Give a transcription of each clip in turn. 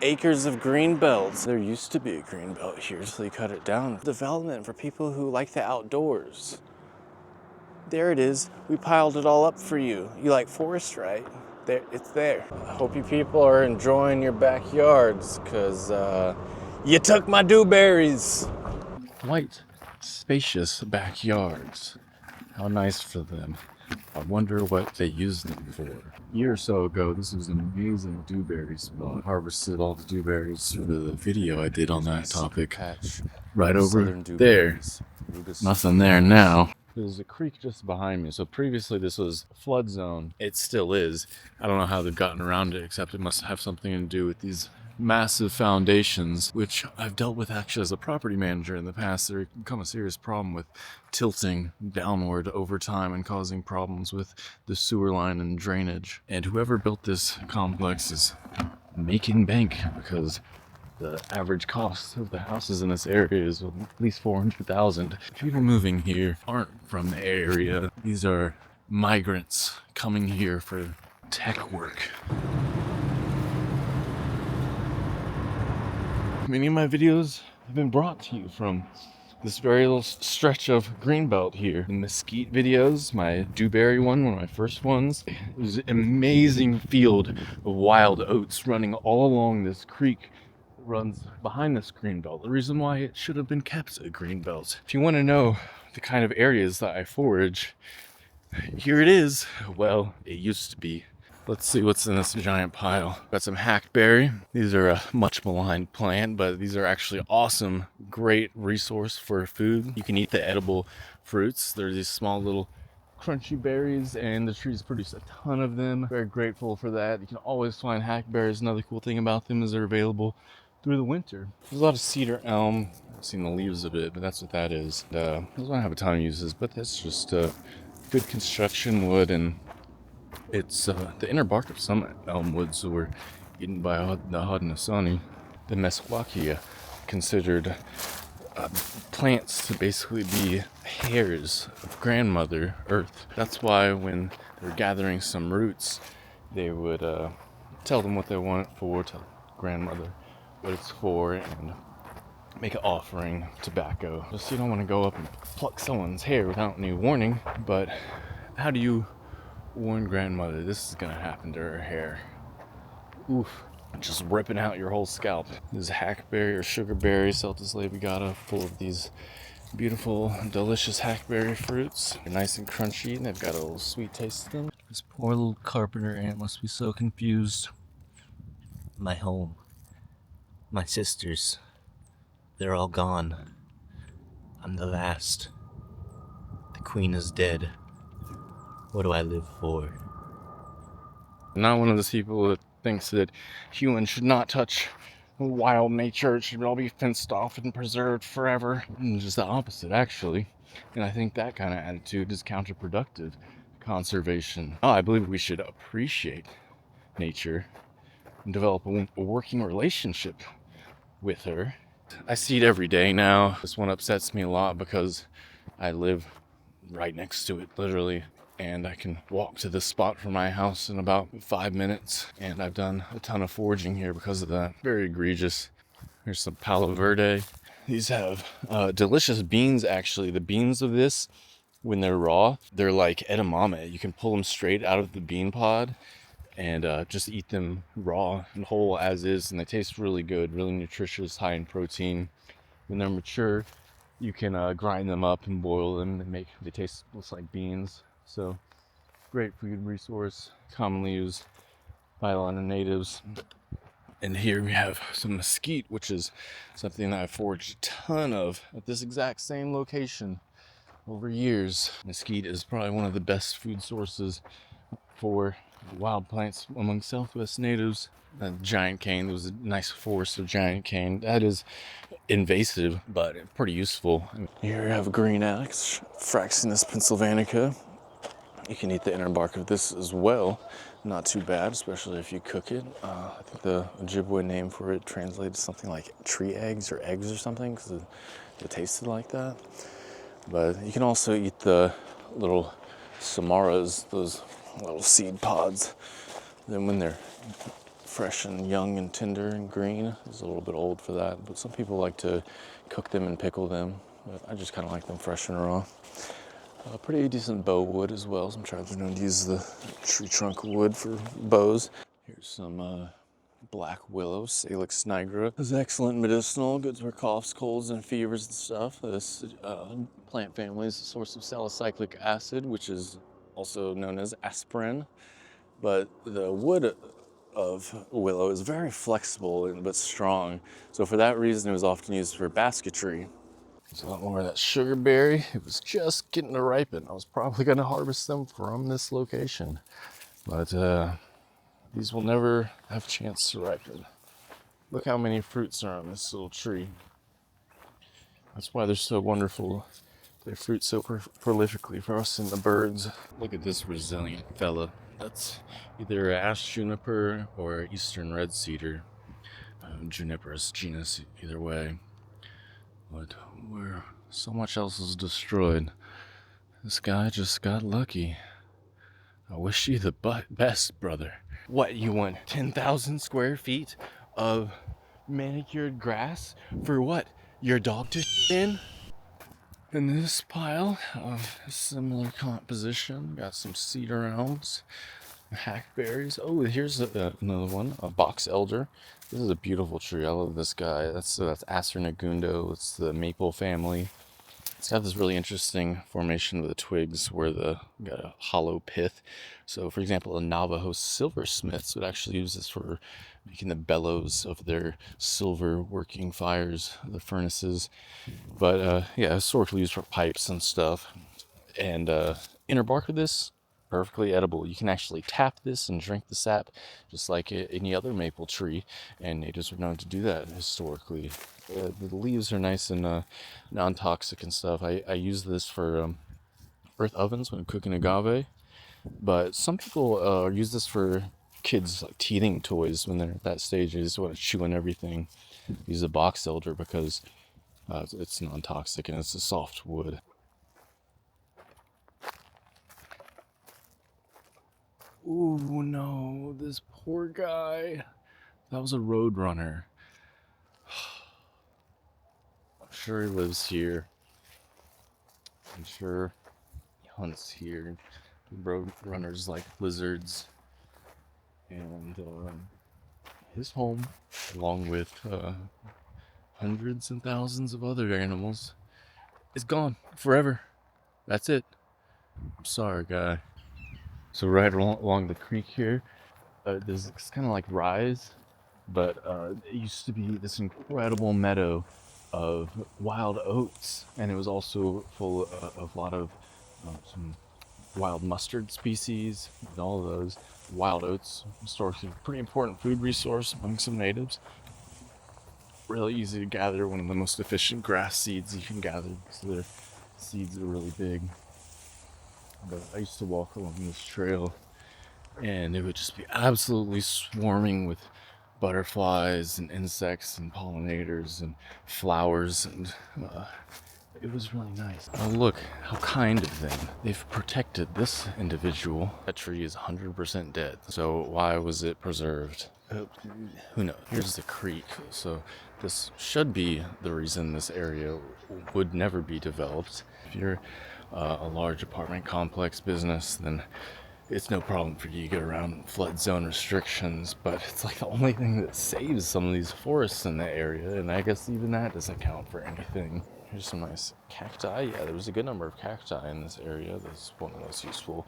Acres of greenbelt. There used to be a greenbelt here, so they cut it down. Development for people who like the outdoors. There it is. We piled it all up for you. You like forest, right? There, it's there. I hope you people are enjoying your backyards, because you took my dewberries. Quite spacious backyards. How nice for them. I wonder what they used them for. A year or so ago, this was an amazing dewberry spot. Harvested all the dewberries for the video I did on that topic. Right over there. Nothing there now. There's a creek just behind me. So previously this was a flood zone. It still is. I don't know how they've gotten around it, except it must have something to do with these massive foundations, which I've dealt with actually as a property manager in the past. There can become a serious problem with tilting downward over time and causing problems with the sewer line and drainage. And whoever built this complex is making bank, because the average cost of the houses in this area is at least $400,000. People moving here aren't from the area. These are migrants coming here for tech work. Many of my videos have been brought to you from this very little stretch of greenbelt here. The mesquite videos, my dewberry one of my first ones, it was an amazing field of wild oats running all along this creek. Runs behind this greenbelt. The reason why it should have been kept a greenbelt. If you want to know the kind of areas that I forage, here it is. Well, it used to be. Let's see what's in this giant pile. Got some hackberry. These are a much maligned plant, but these are actually awesome, great resource for food. You can eat the edible fruits. They're these small little crunchy berries, and the trees produce a ton of them. Very grateful for that. You can always find hackberries. Another cool thing about them is they're available through the winter. There's a lot of cedar elm. I've seen the leaves of it, but that's what that is. Those don't have a ton of uses, but that's just good construction wood, and it's the inner bark of some elm woods were eaten by the Haudenosaunee. The mesquite considered plants to basically be hairs of grandmother earth. That's why when they're gathering some roots, they would tell them what they want it for, tell grandmother what it's for, and make an offering of tobacco. Just, you don't want to go up and pluck someone's hair without any warning, but how do you warn grandmother this is gonna happen to her hair? Oof. Just ripping out your whole scalp. This is hackberry or sugarberry, Celtis labiata, full of these beautiful, delicious hackberry fruits. They're nice and crunchy, and they've got a little sweet taste to them. This poor little carpenter ant must be so confused. My home, my sisters, they're all gone. I'm the last. The queen is dead. What do I live for? I'm not one of those people that thinks that humans should not touch wild nature. It should all be fenced off and preserved forever. Just the opposite, actually. And I think that kind of attitude is counterproductive. Conservation. I believe we should appreciate nature and develop a working relationship with her. I see it every day now. This one upsets me a lot because I live right next to it, literally. And I can walk to this spot from my house in about 5 minutes. And I've done a ton of foraging here because of that. Very egregious. Here's some paloverde. These have delicious beans, actually. The beans of this, when they're raw, they're like edamame. You can pull them straight out of the bean pod and just eat them raw and whole as is. And they taste really good, really nutritious, high in protein. When they're mature, you can grind them up and boil them and they taste just like beans. So, great food resource, commonly used by a lot of natives. And here we have some mesquite, which is something that I've foraged a ton of at this exact same location over years. Mesquite is probably one of the best food sources for wild plants among Southwest natives. Giant cane, there was a nice forest of giant cane. That is invasive, but pretty useful. Here we have green axe, Fraxinus pennsylvanica. You can eat the inner bark of this as well. Not too bad, especially if you cook it. I think the Ojibwe name for it translates something like tree eggs or eggs or something, because it tasted like that. But you can also eat the little samaras, those little seed pods. Then when they're fresh and young and tender and green. It's a little bit old for that, but some people like to cook them and pickle them. But I just kind of like them fresh and raw. Pretty decent bow wood as well. Some tribes are known to use the tree trunk wood for bows. Here's some black willow, Salix nigra. This is excellent medicinal, good for coughs, colds, and fevers and stuff. This plant family is a source of salicylic acid, which is also known as aspirin. But the wood of willow is very flexible but strong. So for that reason, it was often used for basketry. There's a lot more of that sugarberry. It was just getting to ripen. I was probably going to harvest them from this location, but these will never have a chance to ripen. Look how many fruits are on this little tree. That's why they're so wonderful. They fruit so prolifically for us and the birds. Look at this resilient fella. That's either Ashe juniper or eastern red cedar. Juniper is genus either way. But where so much else is destroyed, this guy just got lucky. I wish you the best, brother. What, you want 10,000 square feet of manicured grass for what? Your dog to in? In this pile of similar composition, got some cedar elms, hackberries. Oh, here's another one, a boxelder. This is a beautiful tree. I love this guy. That's Acer negundo. It's the maple family. It's got this really interesting formation of the twigs where got a hollow pith. So, for example, the Navajo silversmiths would actually use this for making the bellows of their silver working fires, the furnaces. But yeah, historically used for pipes and stuff. And inner bark of this, perfectly edible. You can actually tap this and drink the sap just like any other maple tree, and natives were known to do that historically. The leaves are nice and non-toxic and stuff. I use this for earth ovens when cooking agave, but some people use this for kids like teething toys when they're at that stage. They just want to chew on everything. Use a box elder because it's non-toxic and it's a soft wood. Ooh, no, this poor guy. That was a roadrunner. I'm sure he lives here. I'm sure he hunts here. Roadrunners like lizards. And his home, along with hundreds and thousands of other animals, is gone forever. That's it. I'm sorry, guy. So right along the creek here, there's this kind of like rise, but it used to be this incredible meadow of wild oats, and it was also full of a lot of some wild mustard species, and all of those. Wild oats, historically a pretty important food resource among some natives. Really easy to gather, one of the most efficient grass seeds you can gather, so their seeds are really big. But I used to walk along this trail, and it would just be absolutely swarming with butterflies and insects and pollinators and flowers, and it was really nice. Oh, look how kind of them. They've protected this individual. That tree is 100% dead. So why was it preserved? Who knows? Here's the creek. So this should be the reason this area would never be developed. If you're a large apartment complex business, then it's no problem for you to get around flood zone restrictions, but it's like the only thing that saves some of these forests in the area, and I guess even that doesn't count for anything. Here's some nice cacti. Yeah, there was a good number of cacti in this area. That's one of the most useful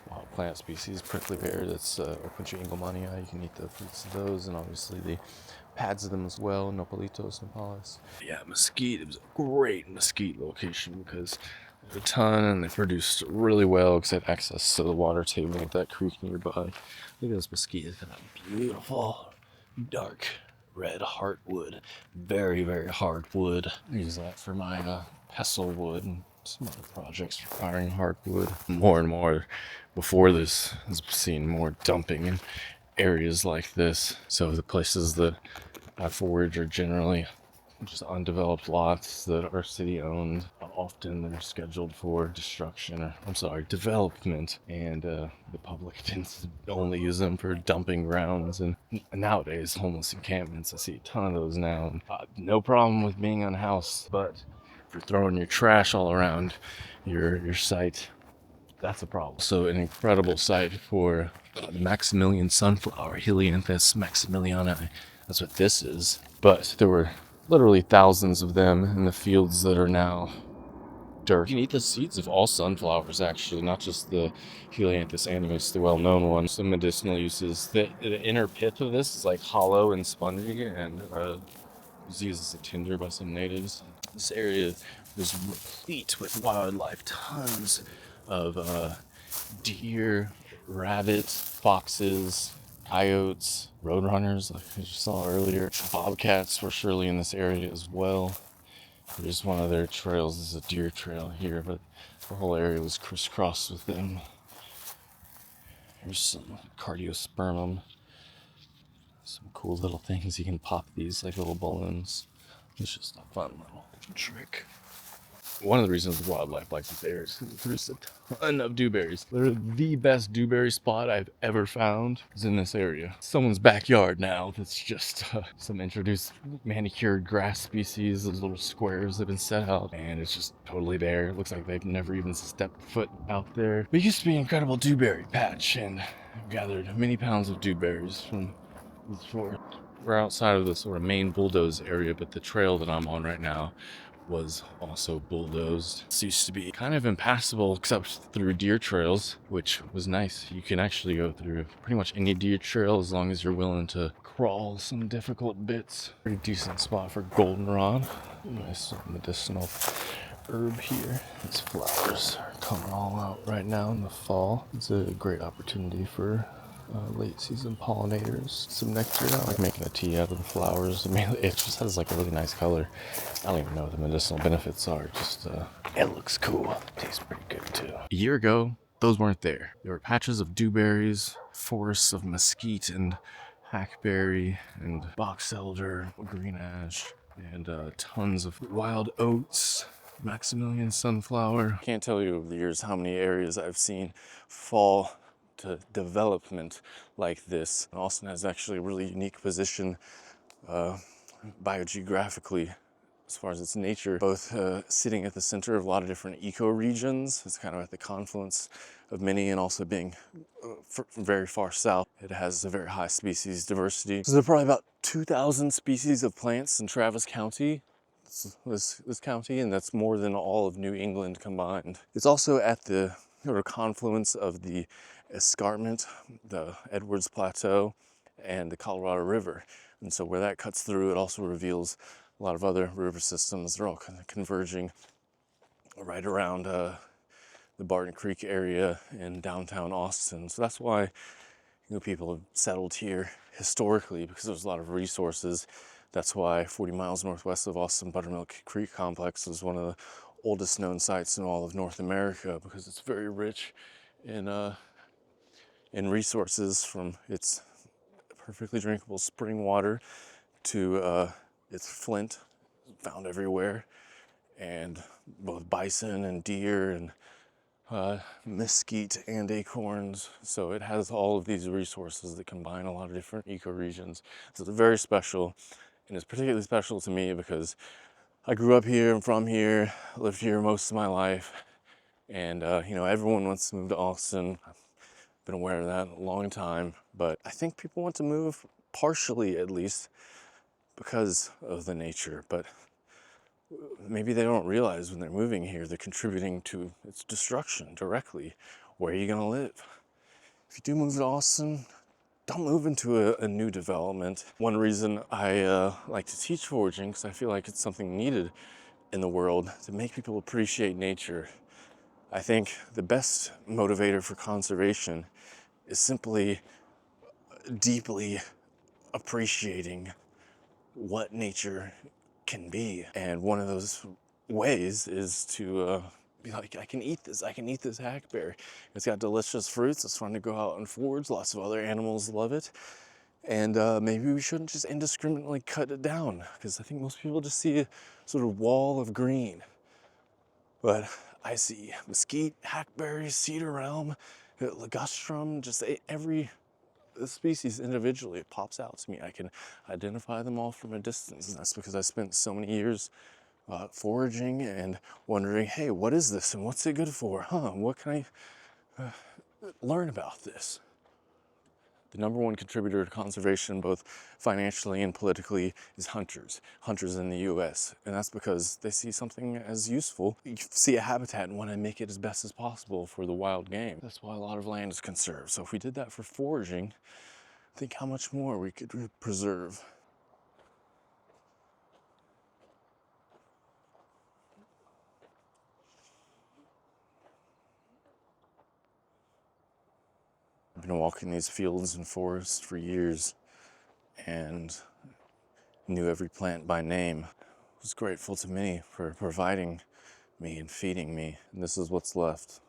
wild plant species. Prickly pear, that's Opuntia engelmannia. You can eat the fruits of those, and obviously the pads of them as well, Nopalitos, Nopales. Yeah, mesquite. It was a great mesquite location because a ton, and they produced really well because they had access to the water table with that creek nearby. Look at this mesquite. It's got a beautiful dark red heartwood. Very, very hard wood. I use that for my pestle wood and some other projects requiring hardwood. More and more before this has seen more dumping in areas like this. So the places that I forage are generally just undeveloped lots that are city owned. often they're scheduled for destruction, or I'm sorry, development, and the public tends to only use them for dumping grounds. And nowadays, homeless encampments, I see a ton of those now. And, no problem with being unhoused, but if you're throwing your trash all around your site, that's a problem. So an incredible site for the Maximilian sunflower, Helianthus maximiliani. That's what this is. But there were literally thousands of them in the fields that are now dirt. You can eat the seeds of all sunflowers, actually, not just the Helianthus animus, the well-known one. Some medicinal uses. The inner pith of this is like hollow and spongy, and was used as a tinder by some natives. This area is replete with wildlife, tons of deer, rabbits, foxes, coyotes, roadrunners, like I just saw earlier. Bobcats were surely in this area as well. There's one of their trails. This is a deer trail here, but the whole area was crisscrossed with them. Here's some cardiospermum. Some cool little things. You can pop these like little balloons. It's just a fun little trick. One of the reasons wildlife likes this area is there's a ton of dewberries. They're the best dewberry spot I've ever found is in this area. Someone's backyard now. That's just some introduced manicured grass species. Those little squares have been set out, and it's just totally there. It looks like they've never even stepped foot out there. But it used to be an incredible dewberry patch, and I've gathered many pounds of dewberries from this forest. We're outside of the sort of main bulldoze area, but the trail that I'm on right now was also bulldozed. This used to be kind of impassable except through deer trails, which was nice. You can actually go through pretty much any deer trail as long as you're willing to crawl some difficult bits. Pretty decent spot for goldenrod. Nice medicinal herb here. These flowers are coming all out right now in the fall. It's a great opportunity for late season pollinators. Some nectar. I like making a tea out of the flowers. I mean, it just has like a really nice color. I don't even know what the medicinal benefits are. Just it looks cool. Tastes pretty good too. A year ago, those weren't there. There were patches of dewberries, forests of mesquite and hackberry and boxelder, green ash, and tons of wild oats. Maximilian sunflower. Can't tell you over the years how many areas I've seen fall to development like this. Austin has actually a really unique position biogeographically as far as its nature, both sitting at the center of a lot of different ecoregions. It's kind of at the confluence of many, and also being very far south, it has a very high species diversity. So there are probably about 2,000 species of plants in Travis County, this county, and that's more than all of New England combined. It's also at the sort of confluence of the escarpment, the Edwards Plateau, and the Colorado River. And so where that cuts through, it also reveals a lot of other river systems. They're all kind of converging right around the Barton Creek area in downtown Austin. So that's why people have settled here historically, because there's a lot of resources. That's why 40 miles northwest of Austin, Buttermilk Creek Complex is one of the oldest known sites in all of North America, because it's very rich in resources, from its perfectly drinkable spring water to its flint found everywhere, and both bison and deer and mesquite and acorns. So it has all of these resources that combine a lot of different ecoregions. So it's very special, and it's particularly special to me because I grew up here, I'm from here, lived here most of my life, and everyone wants to move to Austin. I've been aware of that a long time, but I think people want to move, partially at least, because of the nature, but maybe they don't realize when they're moving here, they're contributing to its destruction directly. Where are you gonna live? If you do move to Austin, don't move into a new development. One reason I like to teach foraging, because I feel like it's something needed in the world to make people appreciate nature. I think the best motivator for conservation is simply deeply appreciating what nature can be. And one of those ways is to be like, I can eat this hackberry. It's got delicious fruits, it's fun to go out and forage, lots of other animals love it. And maybe we shouldn't just indiscriminately cut it down, because I think most people just see a sort of wall of green. But I see mesquite, hackberry, cedar elm, ligustrum, just every species individually, it pops out to me. I can identify them all from a distance, and that's because I spent so many years foraging and wondering, hey, what is this and what's it good for? What can I learn about this? The number one contributor to conservation, both financially and politically, is hunters. Hunters in the US. And that's because they see something as useful. You see a habitat and want to make it as best as possible for the wild game. That's why a lot of land is conserved. So if we did that for foraging, think how much more we could preserve. I've been walking these fields and forests for years and knew every plant by name. Was grateful to me for providing me and feeding me, and this is what's left.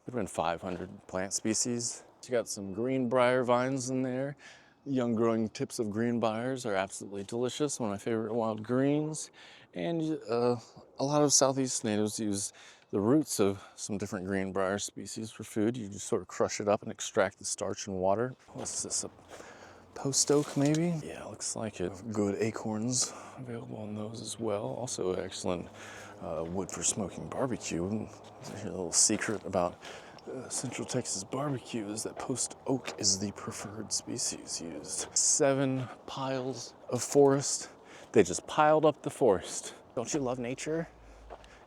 There have been 500 plant species. You got some greenbrier vines in there. Young growing tips of greenbriers are absolutely delicious, one of my favorite wild greens. And a lot of Southeast natives use the roots of some different greenbrier species for food. You just sort of crush it up and extract the starch and water. What's this, a post oak maybe? Yeah, looks like it. Good acorns available on those as well. Also excellent wood for smoking barbecue. A little secret about Central Texas barbecue is that post oak is the preferred species used. 7 piles of forest. They just piled up the forest. Don't you love nature?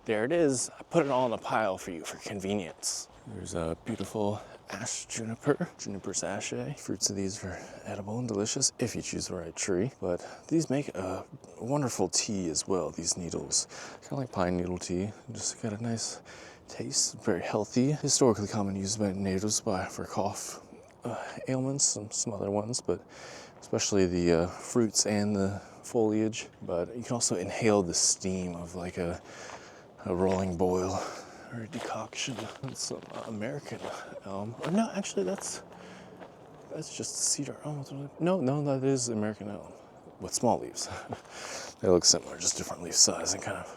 There it is. I put it all in a pile for you for convenience. There's a beautiful Ashe juniper. Juniper's Ashe. Fruits of these are edible and delicious if you choose the right tree. But these make a wonderful tea as well, these needles. Kind of like pine needle tea. Just got a nice taste, very healthy. Historically common used by natives for cough ailments and some other ones, but especially the fruits and the foliage. But you can also inhale the steam of like a rolling boil or a decoction. That's some American elm. Or no, actually that's just cedar elm. No, that is American elm with small leaves. They look similar, just different leaf size and kind of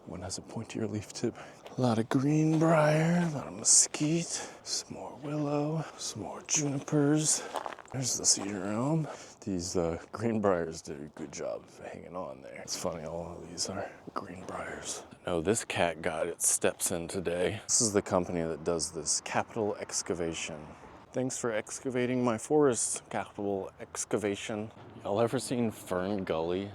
one has a pointier leaf tip. A lot of greenbrier, a lot of mesquite, some more willow, some more junipers. There's the cedar elm. These greenbriers did a good job of hanging on there. It's funny, all of these are greenbriers. No, this cat got its steps in today. This is the company that does this, Capital Excavation. Thanks for excavating my forest, Capital Excavation. Y'all ever seen Fern Gully?